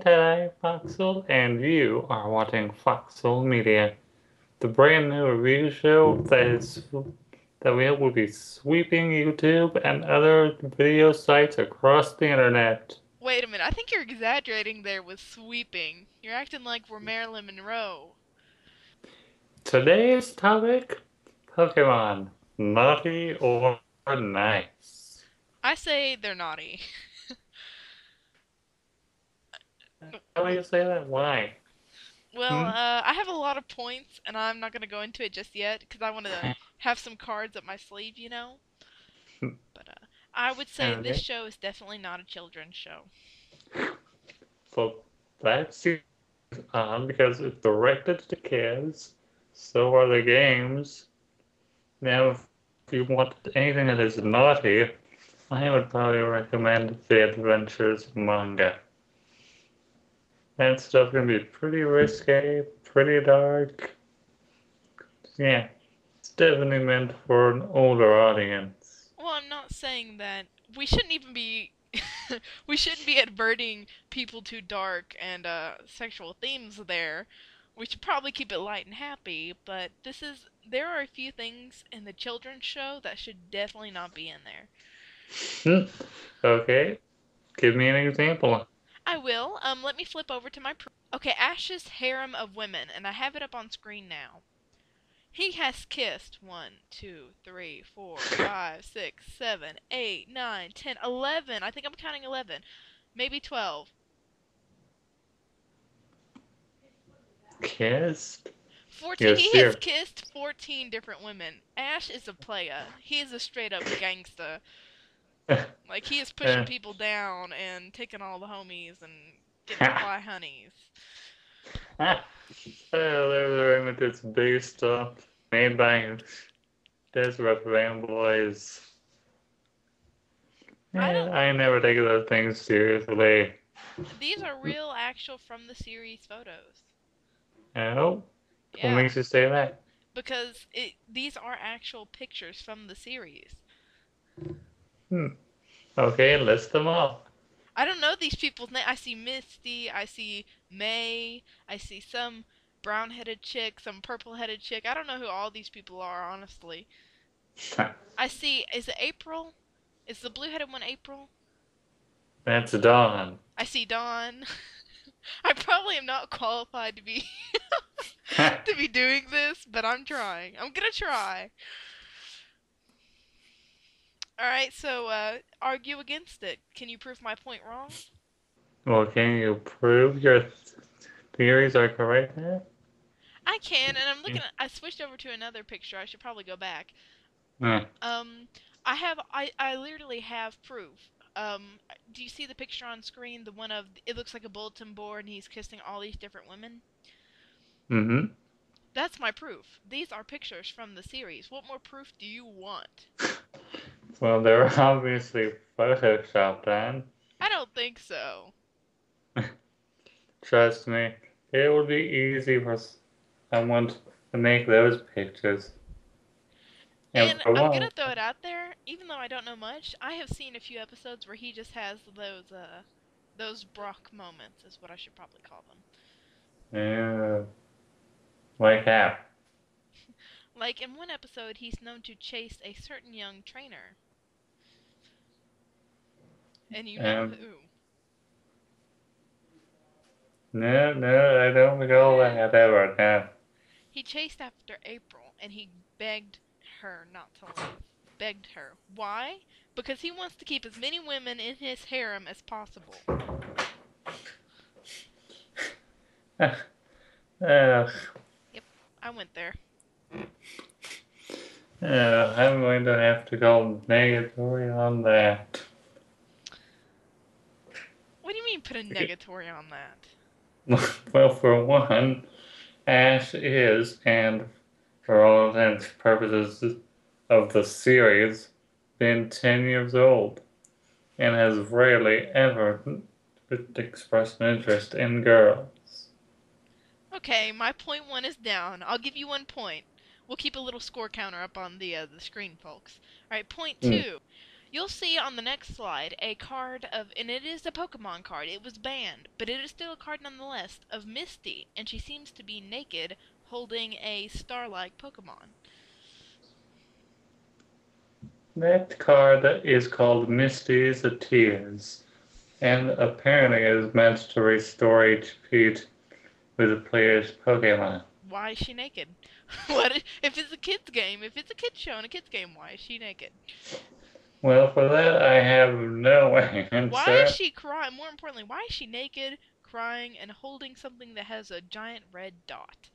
Today, Foxhole, and you are watching Foxhole Media, the brand new review show that we hope will be sweeping YouTube and other video sites across the internet. Wait a minute, I think you're exaggerating there with sweeping. You're acting like we're Marilyn Monroe. Today's topic, Pokemon, naughty or nice. I say they're naughty. How do you say that? Why? Well, Hmm? I have a lot of points, and I'm not going to go into it just yet, because I want to have some cards up my sleeve. But I would say this Okay. show is definitely not a children's show. So that's because it's directed to kids. So are the games. Now, if you want anything that is naughty, I would probably recommend the Adventures manga. That stuff can be pretty risque, pretty dark. Yeah, it's definitely meant for an older audience. Well, I'm not saying that we shouldn't even be we shouldn't be adverting people to dark and sexual themes there. We should probably keep it light and happy, but there are a few things in the children's show that should definitely not be in there. Hmm. Okay, give me an example. I will. Let me flip over to my Okay, Ash's harem of women, and I have it up on screen now. He has kissed 1, 2, 3, 4, 5, 6, 7, 8, 9, 10, 11. I think I'm counting 11. Maybe 12. Kissed? 14. Yes, He has dear. kissed 14 different women. Ash is a playa. He is a straight up gangsta. Like, he is pushing people down and taking all the homies and getting fly honeys. There's Limited based made by Desperate Fanboys. I Yeah, don't. I never take those things seriously. These are real, actual from the series photos. Oh, what Yeah, makes you say that? because these are actual pictures from the series. Hmm. Okay, list them off. I don't know these people's name. I see Misty, I see May, I see some brown-headed chick, some purple-headed chick. I don't know who all these people are, honestly. I see, is it April? Is the blue-headed one April? That's Dawn. I see Dawn. I probably am not qualified to be to be doing this, but I'm trying. I'm gonna try. Alright, so argue against it. Can you prove my point wrong? Well, can you prove your theories are correct now? I can, and I'm looking at, I switched over to another picture. I should probably go back. Hmm. Um, I literally have proof. Do you see the picture on screen? The one of, it looks like a bulletin board and he's kissing all these different women? Mm-hmm. That's my proof. These are pictures from the series. What more proof do you want? Well, they're obviously photoshopped on. I don't think so. Trust me, it would be easy for someone to make those pictures. And And for I'm gonna one, throw it out there, even though I don't know much, I have seen a few episodes where he just has those Brock moments is what I should probably call them. yeah, like that. Like in one episode, he's known to chase a certain young trainer, and you know Um, who. no, no, I don't recall that ever. No. He chased after April and he begged her not to leave. Begged her. Why? Because he wants to keep as many women in his harem as possible. uh, Yep, I went there. I'm going to have to go negatory on that. What do you mean put a negatory on that? Well, for one, Ash is, and for all intents and purposes of the series, been 10 years old and has rarely ever expressed an interest in girls. Okay, my point one is down. I'll give you 1 point. We'll keep a little score counter up on the screen, folks. All right, point Hmm. two. You'll see on the next slide a card of, and it is a Pokemon card. It was banned, but it is still a card nonetheless, of Misty, and she seems to be naked, holding a star-like Pokemon. That card is called Misty's Tears, and apparently is meant to restore HP with the player's Pokemon. Why is she naked? What if it's a kids game? If it's a kids show and a kids game, why is she naked? Well, for that I have no Why is answer. she crying? More importantly, why is she naked, crying, and holding something that has a giant red dot?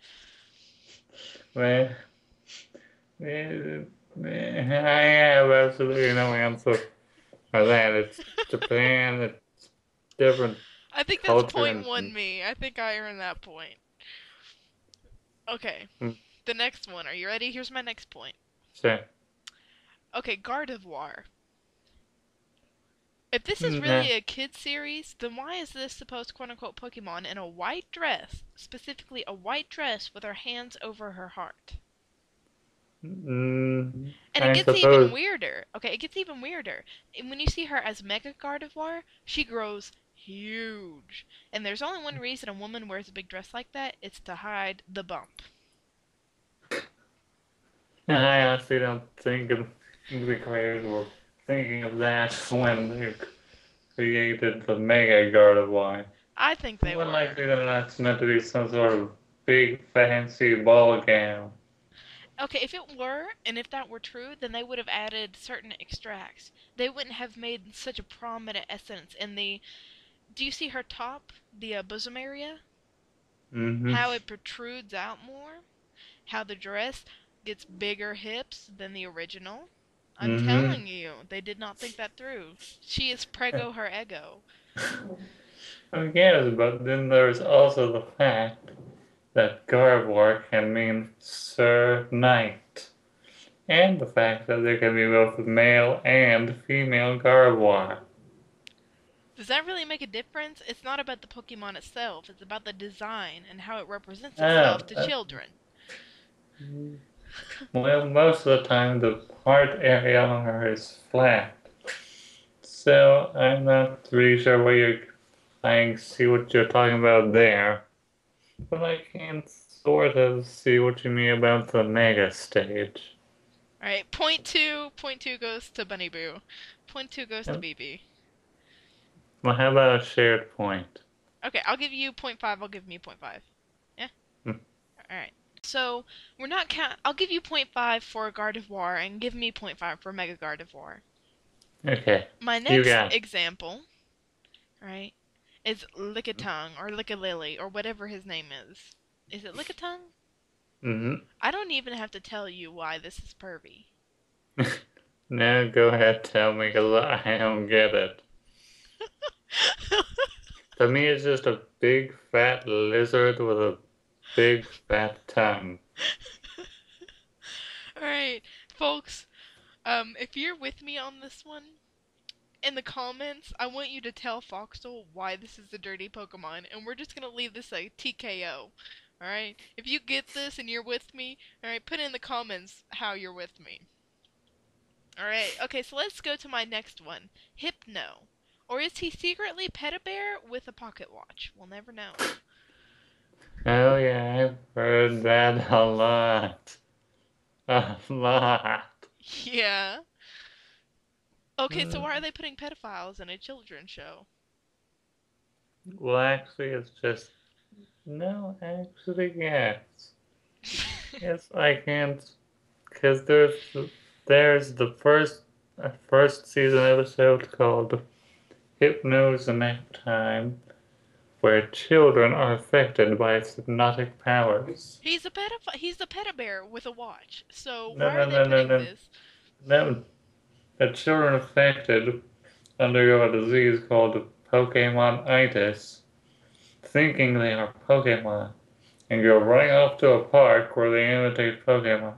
Well, I have absolutely no answer for that. It's Japan, it's different I think that's culture point and one me. I think I earned that point. Okay, hmm, the next one. Are you ready? Here's my next point. so, Okay, Gardevoir. If this is nah, really a kid series, then why is this supposed quote-unquote Pokemon in a white dress, specifically a white dress with her hands over her heart? And it I gets even suppose. weirder. Okay, it gets even weirder. And when you see her as Mega Gardevoir, she grows huge. And there's only one reason a woman wears a big dress like that, it's to hide the bump. I honestly don't think of the creators were thinking of that when they created the Mega Gardevoir. I think they More were. likely than not, it's meant to be some sort of big fancy ball gown. Okay, if it were, and if that were true, then they would have added certain extracts. They wouldn't have made such a prominent essence in the. Do you see her top, the bosom area? Mm-hmm. How it protrudes out more? How the dress gets bigger hips than the original? I'm Mm-hmm. telling you, they did not think that through. She is prego her ego. Yes, but then there's also the fact that Gardevoir can mean Sir Knight, and the fact that there can be both male and female Gardevoir. Does that really make a difference? It's not about the Pokemon itself, it's about the design and how it represents Oh, itself to children. well, most of the time the heart area on her is flat. So I'm not really sure what I see what you're talking about there. But I can sort of see what you mean about the mega stage. Alright, point two goes to Bunny Boo. Point two goes to Yep. BB. Well, how about a shared point? Okay, I'll give you point 0.5, I'll give me point 0.5. Yeah? Hmm. Alright. So, we're not count. I'll give you point 0.5 for Gardevoir and give me point 0.5 for Mega Gardevoir. Okay, My you next got it. example, right, is Lickitung or Lickalily or whatever his name is. Is it Lickitung? Mm-hmm. I don't even have to tell you why this is pervy. Now go ahead, tell me, because I don't get it. To me, it's just a big fat lizard with a big fat tongue. Alright, folks, if you're with me on this one, in the comments, I want you to tell Foxel why this is a dirty Pokemon, and we're just gonna leave this like TKO. Alright? If you get this and you're with me, alright, put in the comments how you're with me. Alright, okay, so let's go to my next one. Hypno. Or is he secretly Pet-a-Bear with a pocket watch? We'll never know. Oh yeah, I've heard that a lot. A lot. Yeah. Okay, so why are they putting pedophiles in a children's show? Well, actually, it's just no. Actually, yes, yes. I can't because there's the first season episode called "Hypno's the Nap Time," where children are affected by its hypnotic powers. He's a pedophile. He's a Pet-a-Bear with a watch. So No, why are no, they no, no, putting no, this? no. The children affected undergo a disease called Pokemonitis, thinking they are Pokemon, and go running off to a park where they imitate Pokemon.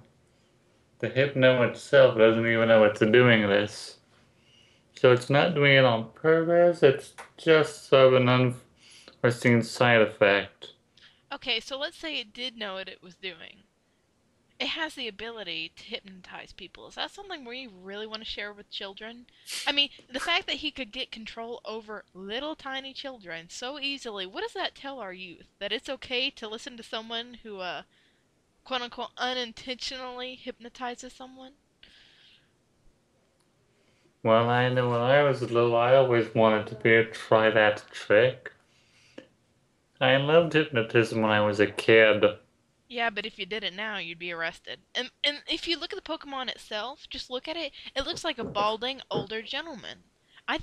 The Hypno itself doesn't even know it's doing this. So it's not doing it on purpose, it's just sort of an unforeseen side effect. Okay, so let's say it did know what it was doing. it has the ability to hypnotize people. Is that something we really want to share with children? I mean, the fact that he could get control over little tiny children so easily, what does that tell our youth? That it's okay to listen to someone who, quote unquote, unintentionally hypnotizes someone? Well, I know when I was little, I always wanted to be a try that trick. I loved hypnotism when I was a kid. Yeah, but if you did it now, you'd be arrested. And if you look at the Pokemon itself, just look at it, it looks like a balding older gentleman. I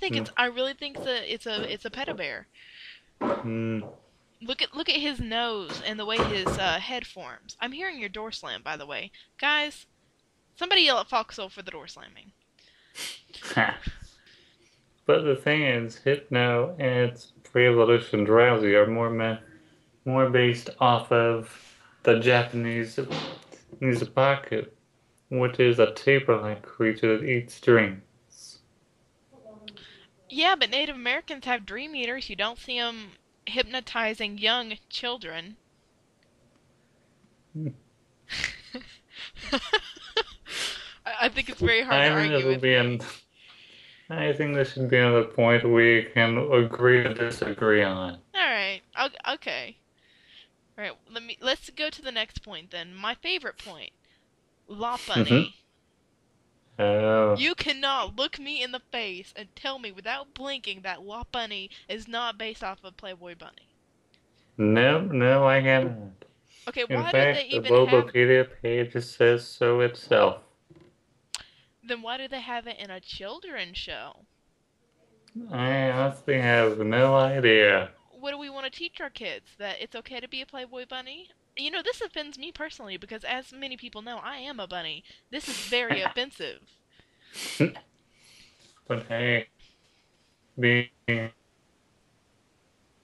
really think it's a pedo bear. Mm. Look at his nose and the way his head forms. I'm hearing your door slam, by the way. Guys, somebody yell at Foxhole for the door slamming. But the thing is, Hypno and its pre-evolution Drowsy are more based off of the Japanese Mizupaku, which is a tapir-like creature that eats dreams. Yeah, but Native Americans have dream eaters. You don't see them hypnotizing young children. I think it's very hard to I think this argue will with be me. an. I think this should be another point we can agree to disagree on. All right. Okay. All right. Let's go to the next point then. My favorite point. Mm-hmm. Lopunny. Oh. You cannot look me in the face and tell me without blinking that Lopunny is not based off of Playboy Bunny. No, no, I cannot. Okay, In why do they fact, the even have Bulbapedia page says so itself. then why do they have it in a children's show? I honestly have no idea. What do we want to teach our kids? That it's okay to be a Playboy bunny? You know, this offends me personally because, as many people know, I am a bunny. This is very offensive. But hey, being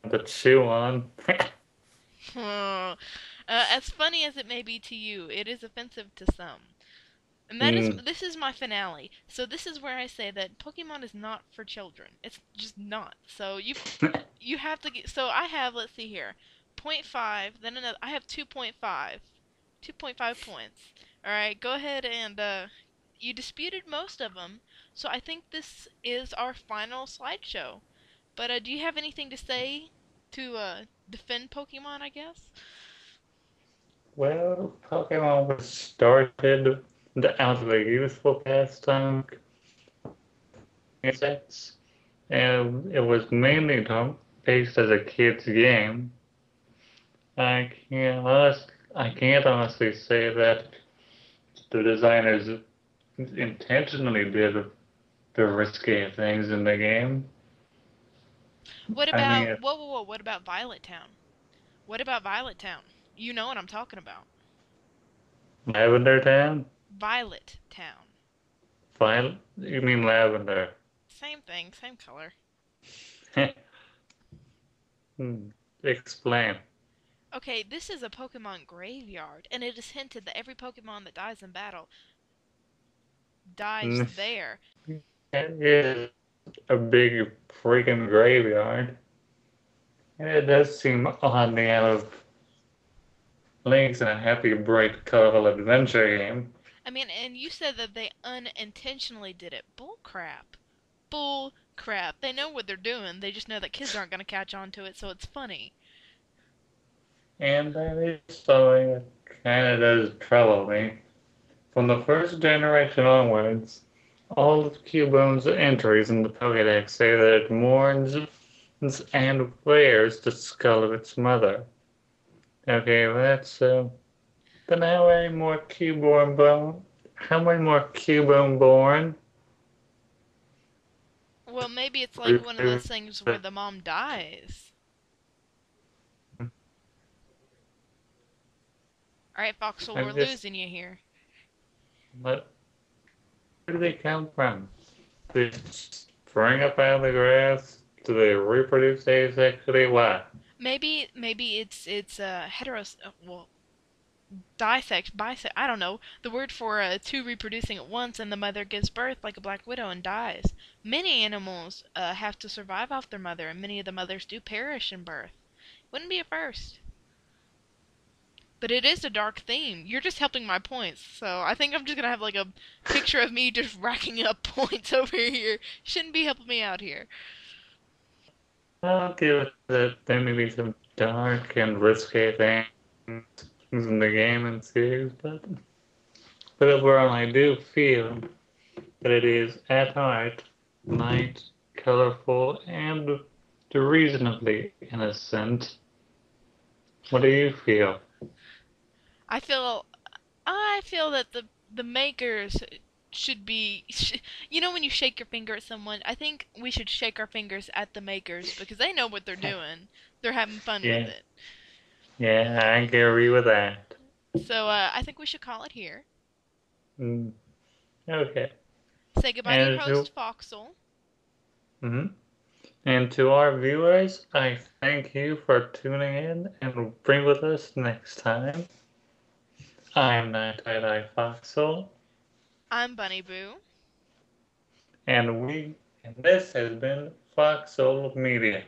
the chew on. As funny as it may be to you, it is offensive to some. And Hmm. this is my finale. So this is where I say that Pokemon is not for children. It's just not. So you have to get. So I have, let's see here, point 0.5. Then another. I have 2.5. 2.5 points. All right, go ahead and you disputed most of them. So I think this is our final slideshow. But do you have anything to say to defend Pokemon? I guess. Well, Pokemon was started out of a youthful pastime, insects, and it was mainly based as a kid's game. I can't honestly say that the designers intentionally did the risky things in the game. What I about mean, whoa? What about Violet Town? What about Violet Town? You know what I'm talking about. Lavender Town? Violet Town. Violet? You mean lavender? Same thing, same color. Hmm. Explain. Okay, this is a Pokemon graveyard, and it is hinted that every Pokemon that dies in battle dies Hmm. there. It is a big freaking graveyard. And it does seem oddly out of Link's in a happy, bright, colorful adventure game. I mean, and you said that they unintentionally did it. Bull crap. Bull crap. They know what they're doing, they just know that kids aren't going to catch on to it, so it's funny. And that is something that kind of does trouble me. From the first generation onwards, all of Cubone's entries in the Pokedex say that it mourns and wears the skull of its mother. Okay, well that's so. But how many more Cubone born? Well, maybe it's like one of those things where the mom dies. Alright, Foxhole, we're I'm just, losing you here. what? Where do they come from? They spring up out of the grass? Do they reproduce asexually? Why? Maybe it's heteros. Well, disect, bisect. I don't know. The word for two reproducing at once, and the mother gives birth like a black widow and dies. Many animals have to survive off their mother, and many of the mothers do perish in birth. Wouldn't be a first. But it is a dark theme. You're just helping my points. So I think I'm just gonna have like a picture of me just racking up points over here. Shouldn't be helping me out here. I'll give it that there may be some dark and risque things in the game and series, but overall I do feel that it is at heart light, colorful, and reasonably innocent. What do you feel? I feel I feel that the makers should be you know when you shake your finger at someone, I think we should shake our fingers at the makers because they know what they're doing. They're having fun with Yeah, it. yeah, I agree with that. So I think we should call it here. Mm, okay. Say goodbye to your And to, host, Foxel. mhm. And to our viewers, I thank you for tuning in and bring with us next time. I'm Night Eye Foxel, I'm Bunny Boo. and this has been Foxel Media.